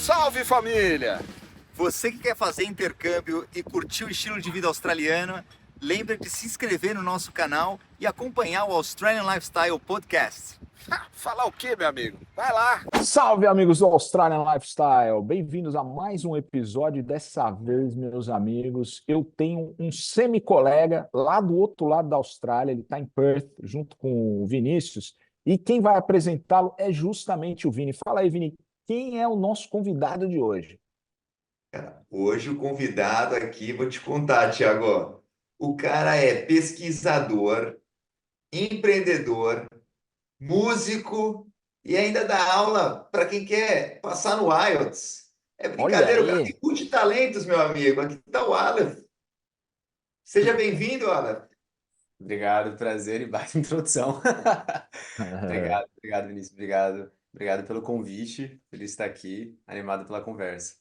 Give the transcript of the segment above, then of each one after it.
Salve, família! Você que quer fazer intercâmbio e curtir o estilo de vida australiano, lembre de se inscrever no nosso canal e acompanhar o Australian Lifestyle Podcast. Falar o quê, meu amigo? Vai lá! Salve, amigos do Australian Lifestyle! Bem-vindos a mais um episódio. Dessa vez, meus amigos, eu tenho um semi-colega lá do outro lado da Austrália, ele está em Perth, junto com o Vinícius, e quem vai apresentá-lo é justamente o Vini. Fala aí, Vini, quem é o nosso convidado de hoje? Hoje o convidado aqui, vou te contar, Thiago. O cara é pesquisador, empreendedor, músico e ainda dá aula para quem quer passar no IELTS. É Olha brincadeira, o cara aí! tem multitalentos, meu amigo. Aqui está o Aleph. Seja bem-vindo, Aleph. Obrigado, prazer e baita introdução. Obrigado, Vinícius. Obrigado pelo convite. Feliz de estar aqui, animado pela conversa.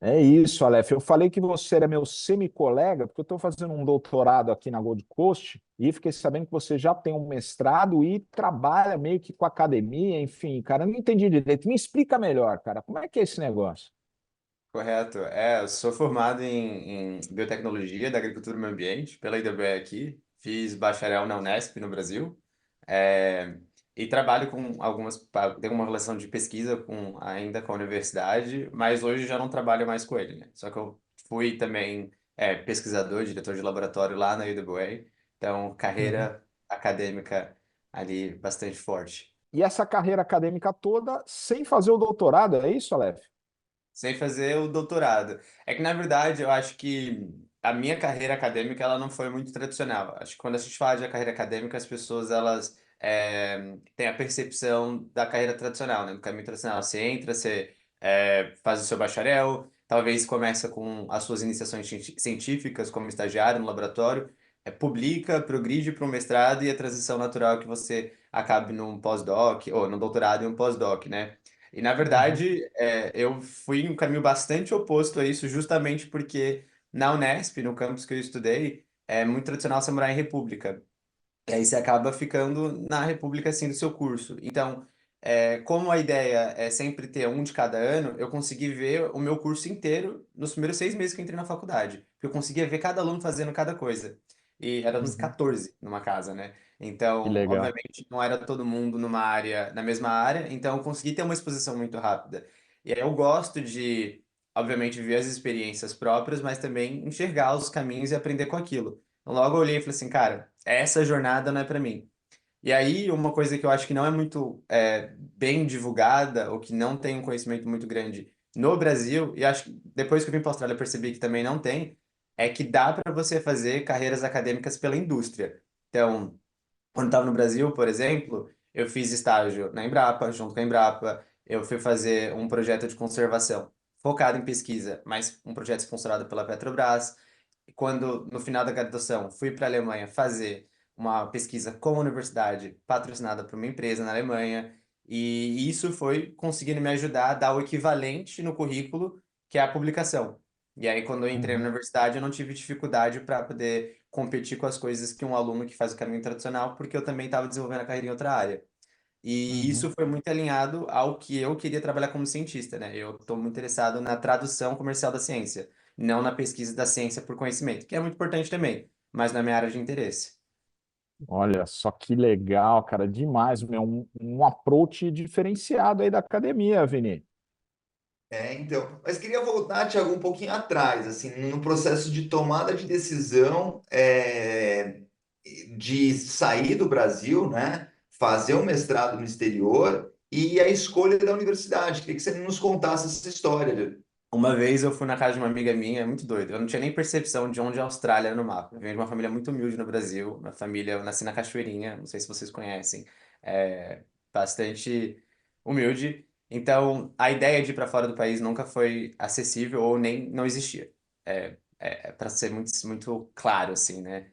É isso, Aleph. Eu falei que você era meu semi-colega, porque eu estou fazendo um doutorado aqui na Gold Coast e fiquei sabendo que você já tem um mestrado e trabalha meio que com academia, enfim, cara, eu não entendi direito. Me explica melhor, cara, como é que é esse negócio? Correto. Eu sou formado em biotecnologia da agricultura e meio ambiente pela IDBE aqui. Fiz bacharel na Unesp no Brasil. É, e trabalho com tenho uma relação de pesquisa ainda com a universidade, mas hoje já não trabalho mais com ele, né? Só que eu fui também pesquisador, diretor de laboratório lá na UWA, então Uhum. carreira acadêmica ali bastante forte. E essa carreira acadêmica toda sem fazer o doutorado, é isso, Aleph? Sem fazer o doutorado. É que, na verdade, eu acho que a minha carreira acadêmica ela não foi muito tradicional. Acho que quando a gente fala de carreira acadêmica, as pessoas elas têm a percepção da carreira tradicional, né? Do caminho tradicional. Você entra, você faz o seu bacharel, talvez começa com as suas iniciações científicas como estagiário no laboratório, publica, progride para um mestrado e a transição natural é que você acabe num pós-doc, ou num doutorado e um pós-doc, né? E, na Uhum. verdade, eu fui em um caminho bastante oposto a isso, justamente porque na Unesp, no campus que eu estudei, é muito tradicional você morar em república. E aí você acaba ficando na república, assim, do seu curso. Então, como a ideia é sempre ter um de cada ano, eu consegui ver o meu curso inteiro nos primeiros 6 meses que eu entrei na faculdade. Porque eu conseguia ver cada aluno fazendo cada coisa. E éramos Uhum. 14 numa casa, né? Que Então, legal. obviamente, não era todo mundo na mesma área, então eu consegui ter uma exposição muito rápida. E aí eu gosto de, obviamente, ver as experiências próprias, mas também enxergar os caminhos e aprender com aquilo. Então, logo eu olhei e falei assim, cara, essa jornada não é para mim. E aí, uma coisa que eu acho que não é muito bem divulgada, ou que não tem um conhecimento muito grande no Brasil, e acho que depois que eu vim para a Austrália eu percebi que também não tem, é que dá para você fazer carreiras acadêmicas pela indústria. Então, quando estava no Brasil, por exemplo, eu fiz estágio na Embrapa, junto com a Embrapa, eu fui fazer um projeto de conservação focado em pesquisa, mas um projeto sponsorado pela Petrobras. E quando, no final da graduação, fui para a Alemanha fazer uma pesquisa com a universidade, patrocinada por uma empresa na Alemanha, e isso foi conseguindo me ajudar a dar o equivalente no currículo, que é a publicação. E aí, quando eu entrei na Uhum. universidade, eu não tive dificuldade para poder competir com as coisas que um aluno que faz o caminho tradicional, porque eu também estava desenvolvendo a carreira em outra área. E isso Uhum. foi muito alinhado ao que eu queria trabalhar como cientista, né? Eu estou muito interessado na tradução comercial da ciência, não na pesquisa da ciência por conhecimento, que é muito importante também, mas na minha área de interesse. Olha só que legal, cara, demais, meu, um approach diferenciado aí da academia, Vini. Então. Mas queria voltar, Thiago, um pouquinho atrás, assim, no processo de tomada de decisão de sair do Brasil, né? Fazer um mestrado no exterior e a escolha da universidade. Queria que você nos contasse essa história. Uma vez eu fui na casa de uma amiga minha, é muito doido. Eu não tinha nem percepção de onde é a Austrália era no mapa. Eu venho de uma família muito humilde no Brasil. Minha família, eu nasci na Cachoeirinha, não sei se vocês conhecem. É bastante humilde. Então, a ideia de ir para fora do país nunca foi acessível ou nem não existia. Para ser muito claro, assim, né?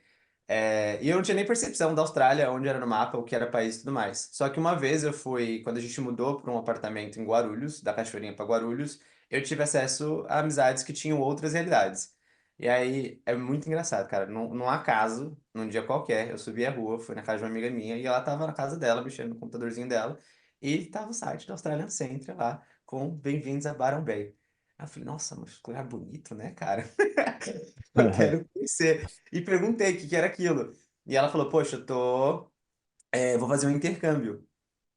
E eu não tinha nem percepção da Austrália, onde era no mapa, o que era país e tudo mais. Só que uma vez eu fui, quando a gente mudou para um apartamento em Guarulhos, da Cachoeirinha para Guarulhos, eu tive acesso a amizades que tinham outras realidades. E aí é muito engraçado, cara. Num acaso, num dia qualquer, eu subi a rua, fui na casa de uma amiga minha e ela tava na casa dela, mexendo no computadorzinho dela, e tava o site da Australian Centre lá, com Bem-vindos a Byron Bay. Aí eu falei, nossa, mas que lugar bonito, né, cara? Eu quero conhecer. E perguntei o que que era aquilo. E ela falou, poxa, vou fazer um intercâmbio.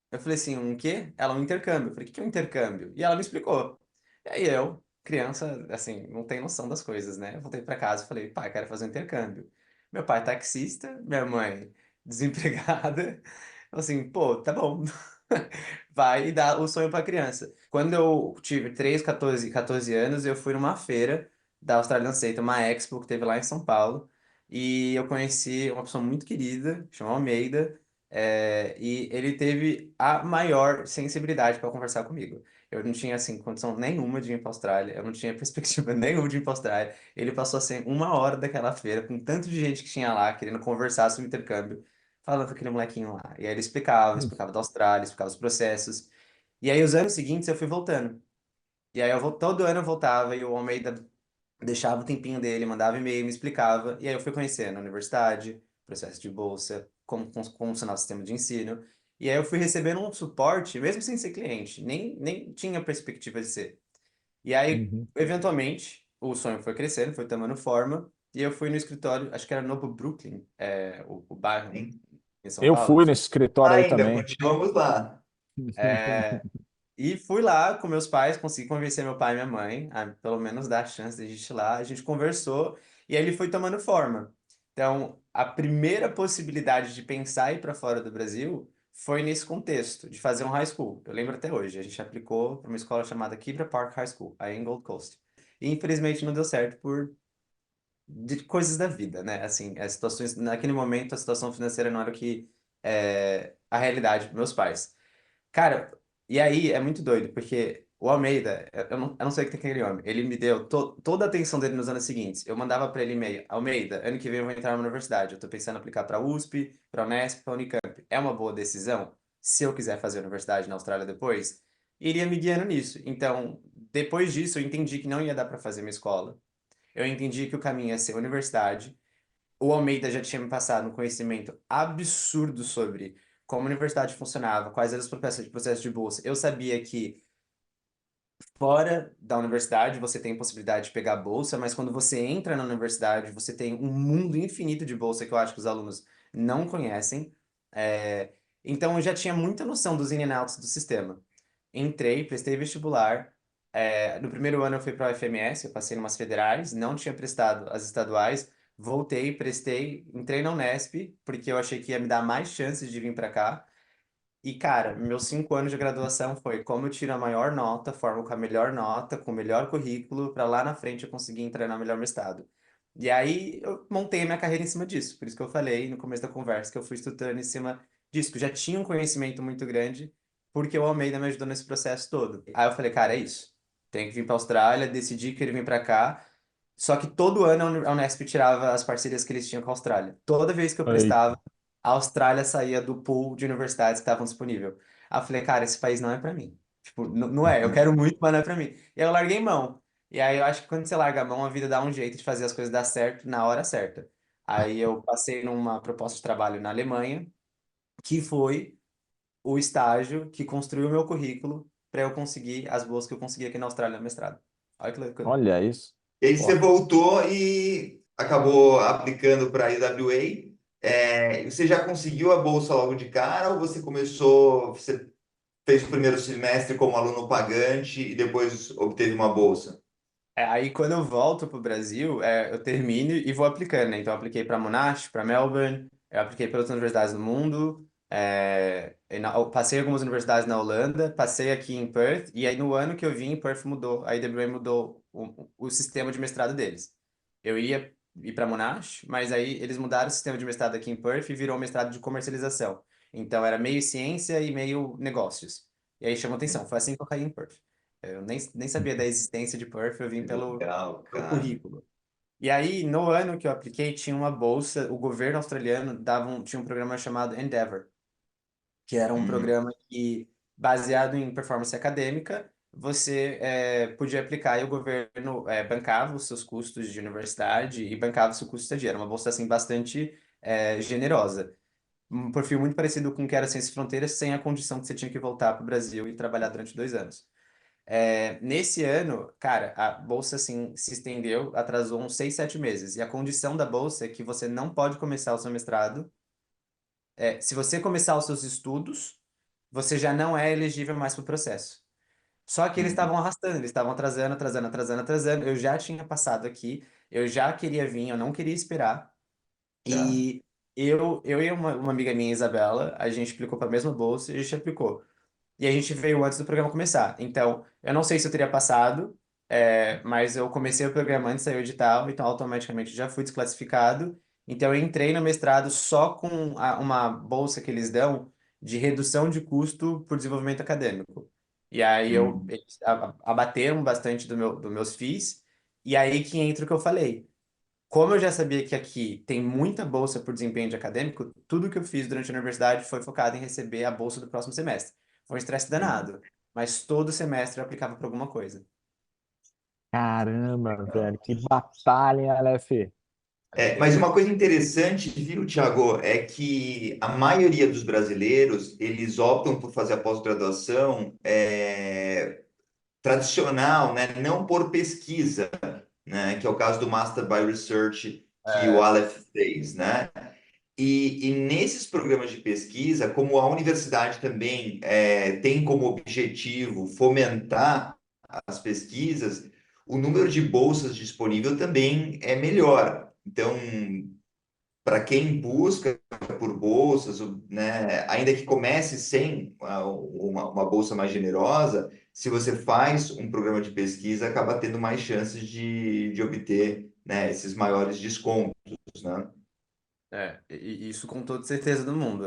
Eu falei assim, um quê? Ela, um intercâmbio. Eu falei, o que que é um intercâmbio? E ela me explicou. E aí eu, criança, assim, não tem noção das coisas, né? Eu voltei para casa e falei, pai, quero fazer um intercâmbio. Meu pai é taxista, minha mãe desempregada. Eu assim, pô, tá bom. Vai e dá o sonho para criança. Quando eu tive 14 anos, eu fui numa feira da Australian State, uma expo que teve lá em São Paulo. E eu conheci uma pessoa muito querida, chamada Almeida, e ele teve a maior sensibilidade para conversar comigo. Eu não tinha, assim, condição nenhuma de ir para a Austrália, eu não tinha perspectiva nenhuma de ir para a Austrália. Ele passou, assim, uma hora daquela feira com tanto de gente que tinha lá, querendo conversar sobre intercâmbio, falando com aquele molequinho lá. E aí ele explicava da Austrália, explicava os processos. E aí, os anos seguintes, eu fui voltando. E aí, todo ano eu voltava e o Almeida deixava o tempinho dele, mandava e-mail, me explicava. E aí eu fui conhecendo a universidade, processo de bolsa, como funcionava o sistema de ensino. E aí eu fui recebendo um suporte, mesmo sem ser cliente, nem tinha perspectiva de ser. E aí, Uhum. eventualmente, o sonho foi crescendo, foi tomando forma. E eu fui no escritório, acho que era Novo Brooklyn, o bairro Hein? em São Eu Paulo. fui nesse escritório aí Ainda também. continuamos lá. É, E fui lá com meus pais, consegui convencer meu pai e minha mãe, a pelo menos dar a chance de a gente ir lá. A gente conversou e aí ele foi tomando forma. Então, a primeira possibilidade de pensar em ir para fora do Brasil foi nesse contexto, de fazer um high school. Eu lembro até hoje, a gente aplicou para uma escola chamada Kibra Park High School, aí em Gold Coast. E infelizmente não deu certo por de coisas da vida, né? Assim, as situações, naquele momento a situação financeira não era o que a realidade dos meus pais. Cara, e aí é muito doido, porque o Almeida, eu não sei o que tem aquele homem, ele me deu toda a atenção dele nos anos seguintes. Eu mandava para ele e-mail, Almeida, ano que vem eu vou entrar na universidade, eu tô pensando em aplicar para USP, para Unesp, para Unicamp. É uma boa decisão? Se eu quiser fazer universidade na Austrália depois, iria me guiando nisso. Então, depois disso, eu entendi que não ia dar para fazer minha escola. Eu entendi que o caminho ia ser universidade. O Almeida já tinha me passado um conhecimento absurdo sobre como a universidade funcionava, quais eram os processos de bolsa. Eu sabia que fora da universidade você tem possibilidade de pegar bolsa, mas quando você entra na universidade, você tem um mundo infinito de bolsa que eu acho que os alunos não conhecem. É, Então eu já tinha muita noção dos in and outs do sistema. Entrei, prestei vestibular. No primeiro ano eu fui para a UFMS, eu passei em umas federais, não tinha prestado as estaduais. Voltei, prestei, entrei na Unesp, porque eu achei que ia me dar mais chances de vir para cá. E, cara, meus 5 anos de graduação foi como eu tiro a maior nota, formo com a melhor nota, com o melhor currículo, para lá na frente eu conseguir entrar no melhor estado. E aí eu montei a minha carreira em cima disso. Por isso que eu falei no começo da conversa que eu fui estudando em cima disso, que eu já tinha um conhecimento muito grande, porque o Almeida me ajudou nesse processo todo. Aí eu falei, cara, é isso. Tenho que vir para a Austrália, decidi que ele vir para cá. Só que todo ano a Unesp tirava as parcerias que eles tinham com a Austrália. Toda vez que eu Eita. prestava, a Austrália saía do pool de universidades que estavam disponíveis. Aí eu falei, cara, esse país não é pra mim. Tipo, não é, eu quero muito, mas não é pra mim. E aí eu larguei mão. E aí eu acho que quando você larga a mão, a vida dá um jeito de fazer as coisas dar certo na hora certa. Aí eu passei numa proposta de trabalho na Alemanha, que foi o estágio que construiu o meu currículo para eu conseguir as bolsas que eu consegui aqui na Austrália no mestrado. Olha que loucura. Olha isso. E aí você Pô. voltou e acabou aplicando para a IWA. Você já conseguiu a bolsa logo de cara ou você fez o primeiro semestre como aluno pagante e depois obteve uma bolsa? Aí quando eu volto pro Brasil, eu termino e vou aplicando, né? Então eu apliquei para Monash, para Melbourne, eu apliquei para outras universidades do mundo, eu passei em algumas universidades na Holanda, passei aqui em Perth, e aí no ano que eu vim, Perth mudou, a IWA mudou o sistema de mestrado deles. Eu ia ir para Monash, mas aí eles mudaram o sistema de mestrado aqui em Perth e virou um mestrado de comercialização. Então era meio ciência e meio negócios. E aí chamou atenção, foi assim que eu caí em Perth. Eu nem sabia da existência de Perth, eu vim Legal, pelo cara. currículo. E aí, no ano que eu apliquei, tinha uma bolsa, o governo australiano tinha um programa chamado Endeavour, que era um Hum. programa que, baseado em performance acadêmica, você podia aplicar e o governo bancava os seus custos de universidade e bancava o seu custo estagiário. Uma bolsa, assim, bastante generosa. Um perfil muito parecido com o que era Ciências e Fronteiras, sem a condição que você tinha que voltar para o Brasil e trabalhar durante 2 anos. Nesse ano, cara, a bolsa assim, se estendeu, atrasou uns 6, 7 meses. E a condição da bolsa é que você não pode começar o seu mestrado. Se você começar os seus estudos, você já não é elegível mais para o processo. Só que eles Uhum. estavam arrastando, eles estavam atrasando, atrasando, atrasando, atrasando. Eu já tinha passado aqui, eu já queria vir, eu não queria esperar. Tá. E eu e uma amiga minha, Isabela, a gente aplicou para a mesma bolsa e a gente aplicou. E a gente veio antes do programa começar. Então, eu não sei se eu teria passado, mas eu comecei o programa antes, saiu o edital, então automaticamente já fui desclassificado. Então, eu entrei no mestrado só com uma bolsa que eles dão de redução de custo por desenvolvimento acadêmico. E aí Uhum. eles abateram bastante dos meus FIIs, e aí que entra o que eu falei. Como eu já sabia que aqui tem muita bolsa por desempenho de acadêmico, tudo que eu fiz durante a universidade foi focado em receber a bolsa do próximo semestre. Foi um estresse Uhum. danado, mas todo semestre eu aplicava para alguma coisa. Caramba, velho, que batalha, hein, Aleph? Mas uma coisa interessante, viu, Thiago, é que a maioria dos brasileiros, eles optam por fazer a pós-graduação tradicional, né? Não por pesquisa, né? Que é o caso do Master by Research que o É. Aleph fez, né? E nesses programas de pesquisa, como a universidade também tem como objetivo fomentar as pesquisas, o número de bolsas disponível também é melhor. Então, para quem busca por bolsas, né, ainda que comece sem uma bolsa mais generosa, se você faz um programa de pesquisa, acaba tendo mais chances de obter, né, esses maiores descontos, né? E isso com toda certeza do mundo.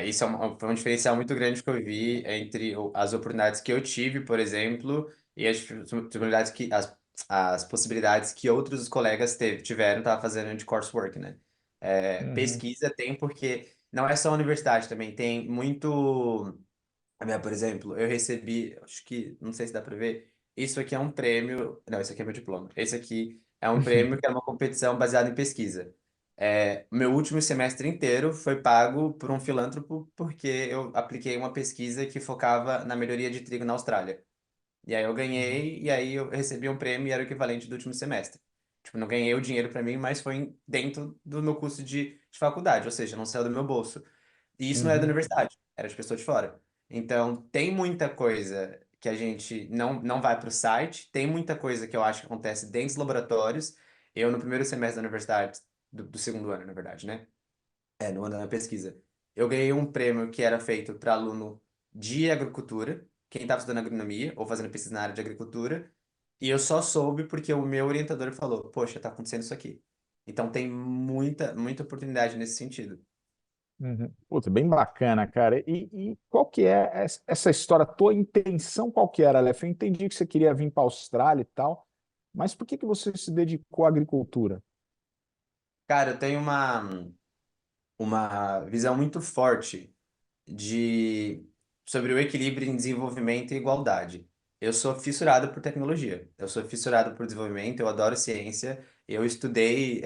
Isso foi um diferencial muito grande que eu vi entre as oportunidades que eu tive, por exemplo, e as possibilidades as possibilidades que outros colegas tiveram, tava fazendo de coursework, né? Uhum. Pesquisa tem porque não é só a universidade também, tem muito. Por exemplo, eu recebi, acho que, não sei se dá para ver, isso aqui é um prêmio, não, esse aqui é meu diploma. Esse aqui é um prêmio que é uma competição baseada em pesquisa. Meu último semestre inteiro foi pago por um filântropo porque eu apliquei uma pesquisa que focava na melhoria de trigo na Austrália. E aí eu ganhei, e aí eu recebi um prêmio e era o equivalente do último semestre. Tipo, não ganhei o dinheiro para mim, mas foi dentro do meu curso de faculdade, ou seja, não saiu do meu bolso. E isso não é da Uhum. universidade, era de pessoa de fora. Então, tem muita coisa que a gente não vai para o site, tem muita coisa que eu acho que acontece dentro dos laboratórios. Eu, no primeiro semestre da universidade, do segundo ano, na verdade, né? No ano da minha pesquisa, eu ganhei um prêmio que era feito para aluno de agricultura, quem estava estudando agronomia ou fazendo pesquisa na área de agricultura, e eu só soube porque o meu orientador falou: Poxa, tá acontecendo isso aqui. Então, tem muita, muita oportunidade nesse sentido. Uhum. Puta, bem bacana, cara. E qual que é essa história? Tua intenção qual que era, Aleph? Eu entendi que você queria vir para a Austrália e tal, mas por que que você se dedicou à agricultura? Cara, eu tenho uma visão muito forte de sobre o equilíbrio em desenvolvimento e igualdade. Eu sou fissurado por tecnologia, eu sou fissurado por desenvolvimento, eu adoro ciência. Eu estudei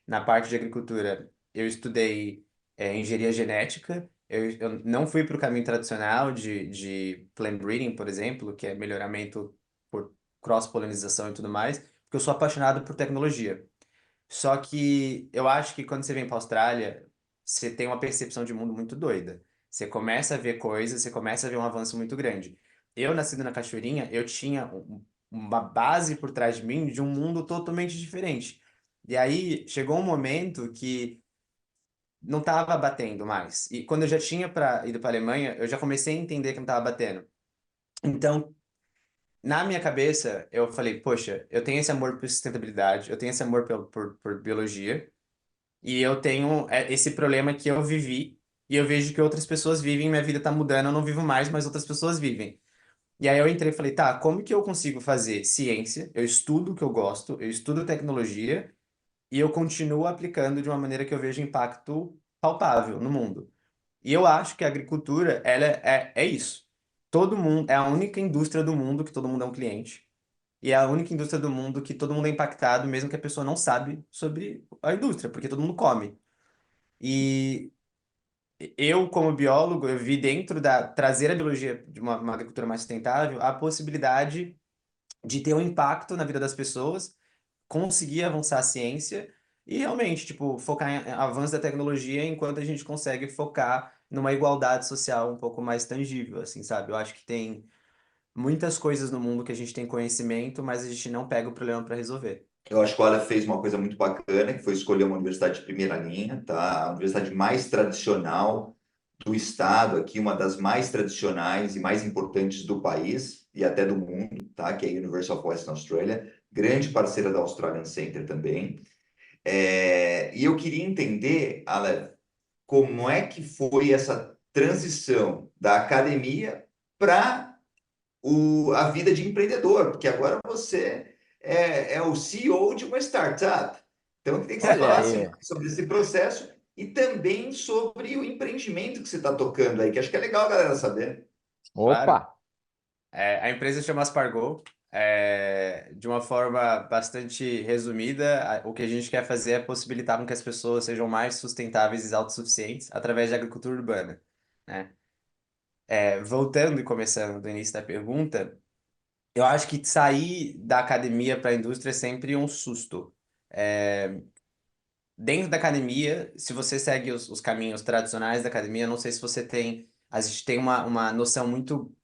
na parte de agricultura, eu estudei engenharia genética. Eu não fui para o caminho tradicional de plant breeding, por exemplo, que é melhoramento por cross-polinização e tudo mais, porque eu sou apaixonado por tecnologia. Só que eu acho que quando você vem para a Austrália, você tem uma percepção de mundo muito doida. Você começa a ver coisas, você começa a ver um avanço muito grande. Eu, nascido na Cachoeirinha, eu tinha uma base por trás de mim de um mundo totalmente diferente. E aí chegou um momento que não estava batendo mais. E quando eu já tinha ido para a Alemanha, eu já comecei a entender que não estava batendo. Então, na minha cabeça, eu falei, poxa, eu tenho esse amor por sustentabilidade, eu tenho esse amor por biologia. E eu tenho esse problema que eu vivi e eu vejo que outras pessoas vivem, minha vida tá mudando, eu não vivo mais, mas outras pessoas vivem. E aí eu entrei e falei, tá, como que eu consigo fazer ciência? Eu estudo o que eu gosto, eu estudo tecnologia e eu continuo aplicando de uma maneira que eu vejo impacto palpável no mundo. E eu acho que a agricultura, ela é isso. Todo mundo, é a única indústria do mundo que todo mundo é um cliente. E é a única indústria do mundo que todo mundo é impactado, mesmo que a pessoa não sabe sobre a indústria, porque todo mundo come. E eu, como biólogo, eu vi dentro da trazer a biologia de uma agricultura mais sustentável a possibilidade de ter um impacto na vida das pessoas, conseguir avançar a ciência e realmente, tipo, focar em avanço da tecnologia enquanto a gente consegue focar numa igualdade social um pouco mais tangível, assim, sabe? Eu acho que tem muitas coisas no mundo que a gente tem conhecimento, mas a gente não pega o problema para resolver. Eu acho que o Aleph fez uma coisa muito bacana, que foi escolher uma universidade de primeira linha, tá? A universidade mais tradicional do estado aqui, uma das mais tradicionais e mais importantes do país e até do mundo, tá? Que é a University of Western Australia, grande parceira da Australian Center também. E eu queria entender, Aleph, como é que foi essa transição da academia para a vida de empreendedor, porque agora você é o CEO de uma startup. Então, eu queria que você Olha falasse aí. mais sobre esse processo e também sobre o empreendimento que você está tocando aí, que acho que é legal a galera saber. Opa! Claro. A empresa chama Aspargou. De uma forma bastante resumida, o que a gente quer fazer é possibilitar com que as pessoas sejam mais sustentáveis e autossuficientes através de agricultura urbana, né? Voltando e começando do início da pergunta, eu acho que sair da academia para a indústria é sempre um susto. É, Dentro da academia, se você segue os caminhos tradicionais da academia, eu não sei se você tem. A gente tem uma noção muito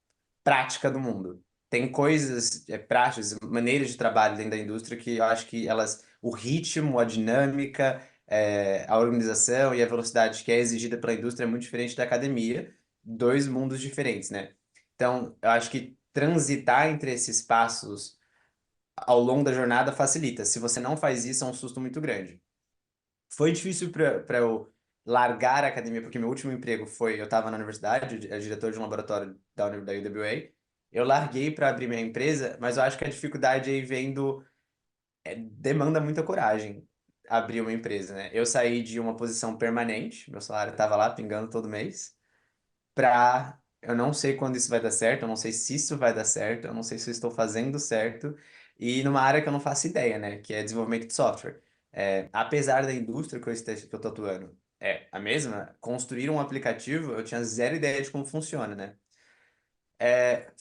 prática do mundo. Tem coisas práticas, maneiras de trabalho dentro da indústria que eu acho que elas, o ritmo, a dinâmica, a organização e a velocidade que é exigida pela indústria é muito diferente da academia, dois mundos diferentes, né? Então, eu acho que transitar entre esses passos ao longo da jornada facilita. Se você não faz isso, é um susto muito grande. Foi difícil para eu largar a academia, porque meu último emprego foi, eu estava na universidade, diretor de um laboratório da UWA. Eu larguei para abrir minha empresa, mas eu acho que a dificuldade aí vem demanda muita coragem abrir uma empresa, né? Eu saí de uma posição permanente, meu salário estava lá pingando todo mês, para eu não sei quando isso vai dar certo, eu não sei se isso vai dar certo, eu não sei se eu estou fazendo certo, e numa área que eu não faço ideia, né? Que é desenvolvimento de software. Apesar da indústria que eu tô atuando a mesma, construir um aplicativo, eu tinha zero ideia de como funciona, né?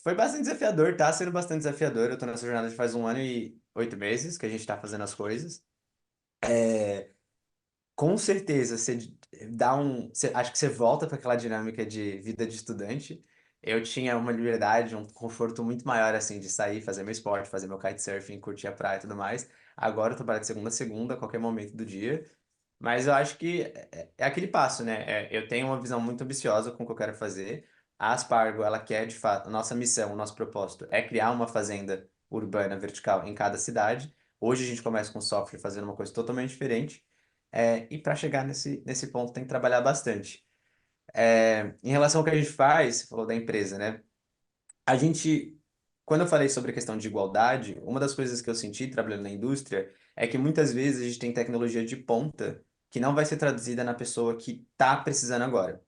Foi bastante desafiador, tá sendo bastante desafiador. Eu tô nessa jornada de faz 1 ano e 8 meses que a gente tá fazendo as coisas. Com certeza, acho que você volta para aquela dinâmica de vida de estudante. Eu tinha uma liberdade, um conforto muito maior, assim, de sair, fazer meu esporte, fazer meu kitesurfing, curtir a praia e tudo mais. Agora eu trabalho de segunda a segunda, a qualquer momento do dia. Mas eu acho que é aquele passo, né? Eu tenho uma visão muito ambiciosa com o que eu quero fazer. A Aspargo, ela quer, de fato, a nossa missão, o nosso propósito é criar uma fazenda urbana vertical em cada cidade. Hoje a gente começa com software fazendo uma coisa totalmente diferente. E para chegar nesse ponto tem que trabalhar bastante. Em relação ao que a gente faz, você falou da empresa, né? A gente, quando eu falei sobre a questão de igualdade, uma das coisas que eu senti trabalhando na indústria é que muitas vezes a gente tem tecnologia de ponta que não vai ser traduzida na pessoa que está precisando agora.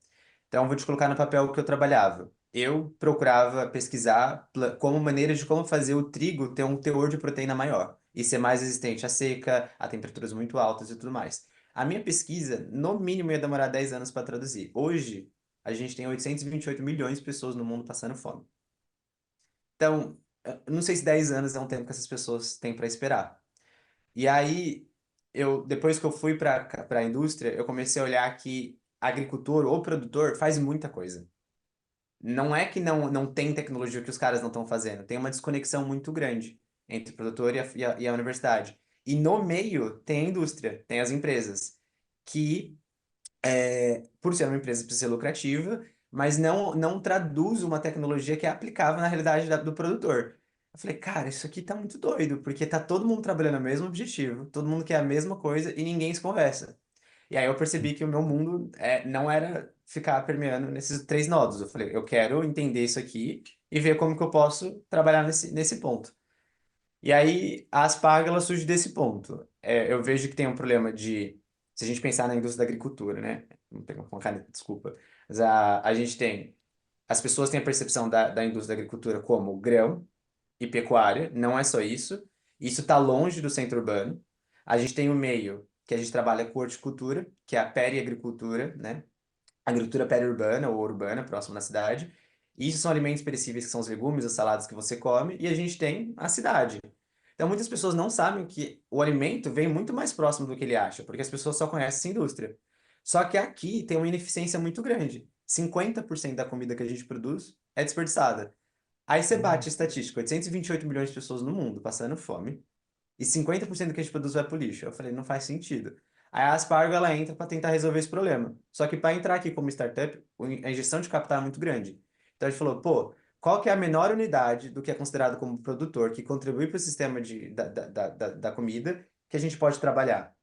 Então, eu vou te colocar no papel que eu trabalhava. Eu procurava pesquisar como maneiras de como fazer o trigo ter um teor de proteína maior e ser mais resistente à seca, a temperaturas muito altas e tudo mais. A minha pesquisa, no mínimo, ia demorar 10 anos para traduzir. Hoje, a gente tem 828 milhões de pessoas no mundo passando fome. Então, eu não sei se 10 anos é um tempo que essas pessoas têm para esperar. E aí, depois que eu fui para a indústria, eu comecei a olhar que agricultor ou produtor faz muita coisa. Não é que não tem tecnologia que os caras não estão fazendo, tem uma desconexão muito grande entre o produtor e a universidade. E no meio tem a indústria, tem as empresas, que, por ser uma empresa precisa ser lucrativa, mas não traduz uma tecnologia que é aplicável na realidade do produtor. Eu falei, cara, isso aqui tá muito doido, porque tá todo mundo trabalhando no mesmo objetivo, todo mundo quer a mesma coisa e ninguém se conversa. E aí eu percebi que o meu mundo não era ficar permeando nesses três nodos. Eu falei, eu quero entender isso aqui e ver como que eu posso trabalhar nesse ponto. E aí a Aspargo, ela surge desse ponto. Eu vejo que tem um problema se a gente pensar na indústria da agricultura, né? Vou pegar uma caneta, desculpa. Mas a gente as pessoas têm a percepção da indústria da agricultura como grão e pecuária, não é só isso. Isso está longe do centro urbano. A gente tem o meio, que a gente trabalha com horticultura, que é a periagricultura, né? agricultura periurbana ou urbana, próximo da cidade. E isso são alimentos perecíveis, que são os legumes, as saladas que você come, e a gente tem a cidade. Então, muitas pessoas não sabem que o alimento vem muito mais próximo do que ele acha, porque as pessoas só conhecem essa indústria. Só que aqui tem uma ineficiência muito grande. 50% da comida que a gente produz é desperdiçada. Aí você bate a estatística, 828 milhões de pessoas no mundo passando fome, e 50% do que a gente produz vai pro lixo. Eu falei, não faz sentido. Aí a Aspargo, ela entra para tentar resolver esse problema. Só que para entrar aqui como startup, a injeção de capital é muito grande. Então a gente falou, pô, qual que é a menor unidade do que é considerado como produtor que contribui para o sistema da comida que a gente pode trabalhar?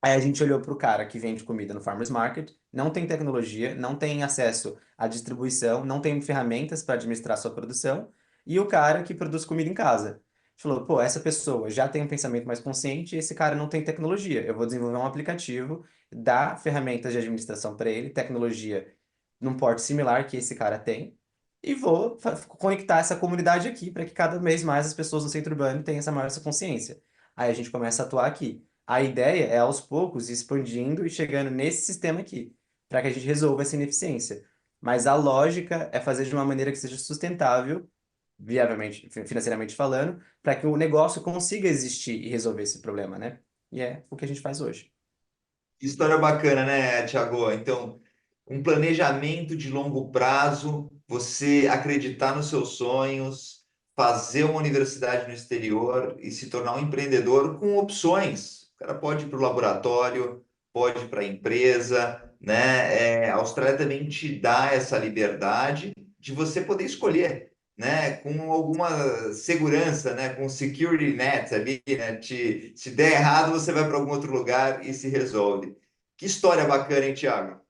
Aí a gente olhou para o cara que vende comida no Farmers Market, não tem tecnologia, não tem acesso à distribuição, não tem ferramentas para administrar sua produção, e o cara que produz comida em casa. A gente falou, pô, essa pessoa já tem um pensamento mais consciente e esse cara não tem tecnologia. Eu vou desenvolver um aplicativo, dar ferramentas de administração para ele, tecnologia num porte similar que esse cara tem, e vou conectar essa comunidade aqui para que cada vez mais as pessoas no centro urbano tenham essa maior essa consciência. Aí a gente começa a atuar aqui. A ideia é, aos poucos, ir expandindo e chegando nesse sistema aqui, para que a gente resolva essa ineficiência. Mas a lógica é fazer de uma maneira que seja sustentável, viavelmente, financeiramente falando, para que o negócio consiga existir e resolver esse problema, né? E é o que a gente faz hoje. Que história bacana, né, Thiago? Então, um planejamento de longo prazo, você acreditar nos seus sonhos, fazer uma universidade no exterior e se tornar um empreendedor com opções. O cara pode ir para o laboratório, pode ir para a empresa, né? A Austrália também te dá essa liberdade de você poder escolher, né? Com alguma segurança, né? Com security net ali, né? Se der errado, você vai para algum outro lugar e se resolve. Que história bacana, hein, Thiago?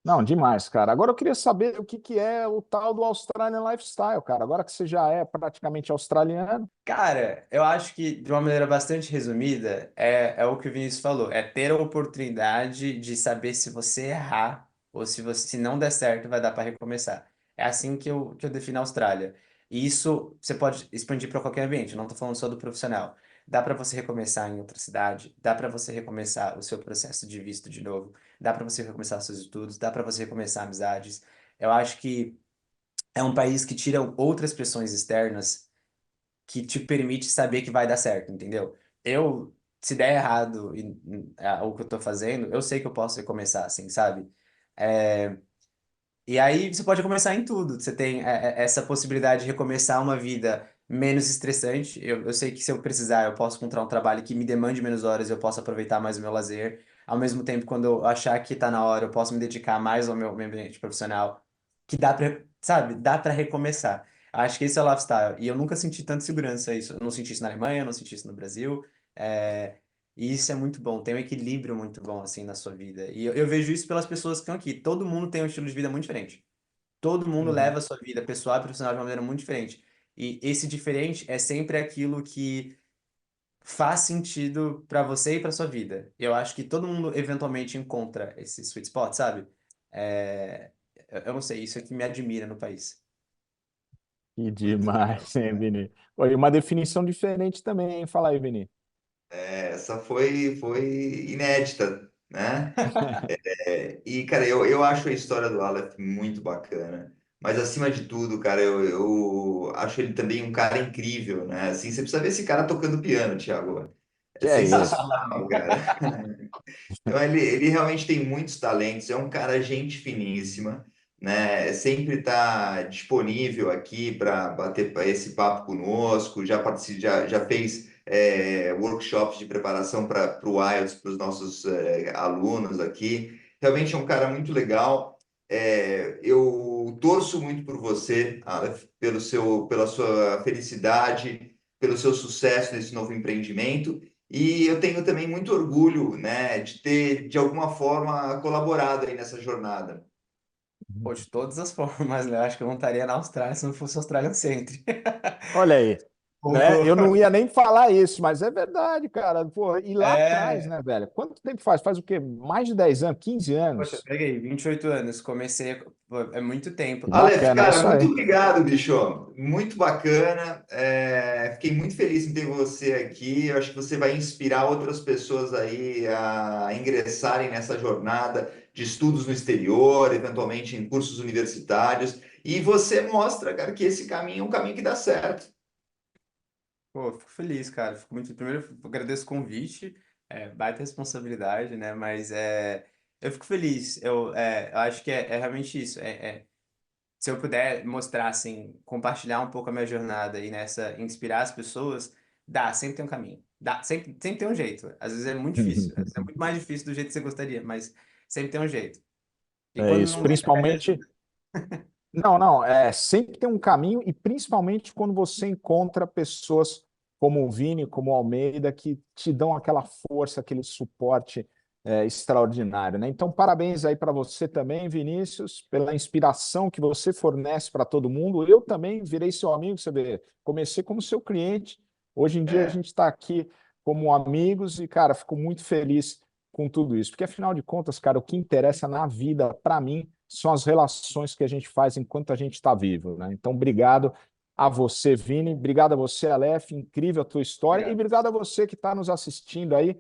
Não, demais, cara. Agora eu queria saber o que que é o tal do Australian Lifestyle, cara. Agora que você já é praticamente australiano. Cara, eu acho que, de uma maneira bastante resumida, é o que o Vinícius falou, é ter a oportunidade de saber se você errar ou se não der certo, vai dar para recomeçar. É assim que eu defino a Austrália. E isso você pode expandir para qualquer ambiente, eu não estou falando só do profissional. Dá para você recomeçar em outra cidade, dá para você recomeçar o seu processo de visto de novo, dá para você recomeçar seus estudos, dá para você recomeçar amizades. Eu acho que é um país que tira outras pressões externas que te permite saber que vai dar certo, entendeu? Se der errado o que eu tô fazendo, eu sei que eu posso recomeçar, assim, sabe? É, e aí você pode começar em tudo. Você tem essa possibilidade de recomeçar uma vida menos estressante. Eu sei que se eu precisar, eu posso encontrar um trabalho que me demande menos horas, eu posso aproveitar mais o meu lazer. Ao mesmo tempo, quando eu achar que tá na hora, eu posso me dedicar mais ao meu ambiente profissional, que dá pra, sabe, dá pra recomeçar. Acho que esse é o lifestyle. E eu nunca senti tanta segurança isso. Eu não senti isso na Alemanha, eu não senti isso no Brasil. É, e isso é muito bom, tem um equilíbrio muito bom assim na sua vida. E eu vejo isso pelas pessoas que estão aqui. Todo mundo tem um estilo de vida muito diferente. Todo mundo Uhum. leva a sua vida pessoal e profissional de uma maneira muito diferente. E esse diferente é sempre aquilo que faz sentido para você e para sua vida. Eu acho que todo mundo eventualmente encontra esse sweet spot, sabe? É, eu não sei, isso é que me admira no país. Que Muito legal. demais, hein, Vini? Olha, uma definição diferente também, hein? Fala aí, Vini. Essa foi inédita, né? E, cara, eu acho a história do Aleph muito bacana. Mas, acima de tudo, cara, eu acho ele também um cara incrível, né? Assim, você precisa ver esse cara tocando piano, Thiago. É Que é isso? sensacional, cara. Então, ele realmente tem muitos talentos, é um cara gente finíssima, né? Sempre está disponível aqui para bater esse papo conosco, já fez workshops de preparação para o IELTS para os nossos alunos aqui. Realmente é um cara muito legal. Eu torço muito por você, Aleph, pela sua felicidade, pelo seu sucesso nesse novo empreendimento. E eu tenho também muito orgulho, né, de ter, de alguma forma, colaborado aí nessa jornada. Pô, de todas as formas, né? Eu acho que eu não estaria na Austrália se não fosse Australian Century. Olha aí, né? Eu não Concordo. ia nem falar isso, mas é verdade, cara. Pô, e lá atrás, É, né, velho? Quanto tempo faz? Faz o quê? Mais de 10 anos, 15 poxa, anos? peguei 28 anos, comecei, pô, é muito tempo. Aleph, Bacana, é cara, isso muito aí. obrigado, bicho. Muito bacana. Fiquei muito feliz em ter você aqui. Eu acho que você vai inspirar outras pessoas aí a ingressarem nessa jornada, de estudos no exterior, eventualmente em cursos universitários, e você mostra, cara, que esse caminho é um caminho que dá certo. Pô, fico feliz, cara. Fico muito. Primeiro, eu agradeço o convite. Baita responsabilidade, né? Mas eu fico feliz. Eu acho que é realmente isso. Se eu puder mostrar, assim, compartilhar um pouco a minha jornada e nessa inspirar as pessoas, sempre tem um caminho. Sempre tem um jeito. Às vezes é muito difícil. Às vezes é muito mais difícil do jeito que você gostaria, mas sempre tem um jeito. E É quando isso, não dá, pede principalmente. ajuda. Não, não, sempre tem um caminho, e principalmente quando você encontra pessoas como o Vini, como o Almeida, que te dão aquela força, aquele suporte extraordinário, né? Então, parabéns aí para você também, Vinícius, pela inspiração que você fornece para todo mundo. Eu também virei seu amigo, você vê, comecei como seu cliente. Hoje em dia a É, gente está aqui como amigos e, cara, fico muito feliz com tudo isso, porque afinal de contas, cara, o que interessa na vida, para mim, são as relações que a gente faz enquanto a gente está vivo, né? Então, obrigado a você, Vini, obrigado a você, Aleph, incrível a tua história, e Obrigado. obrigado a você que está nos assistindo aí.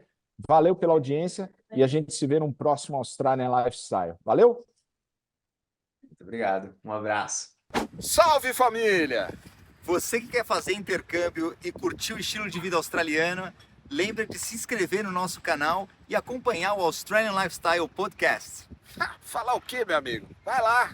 Valeu pela audiência e a gente se vê num próximo Australian Lifestyle. Valeu? Muito obrigado. Um abraço. Salve família! Você que quer fazer intercâmbio e curtir o estilo de vida australiano, lembre de se inscrever no nosso canal e acompanhar o Australian Lifestyle Podcast. Falar o quê, meu amigo? Vai lá!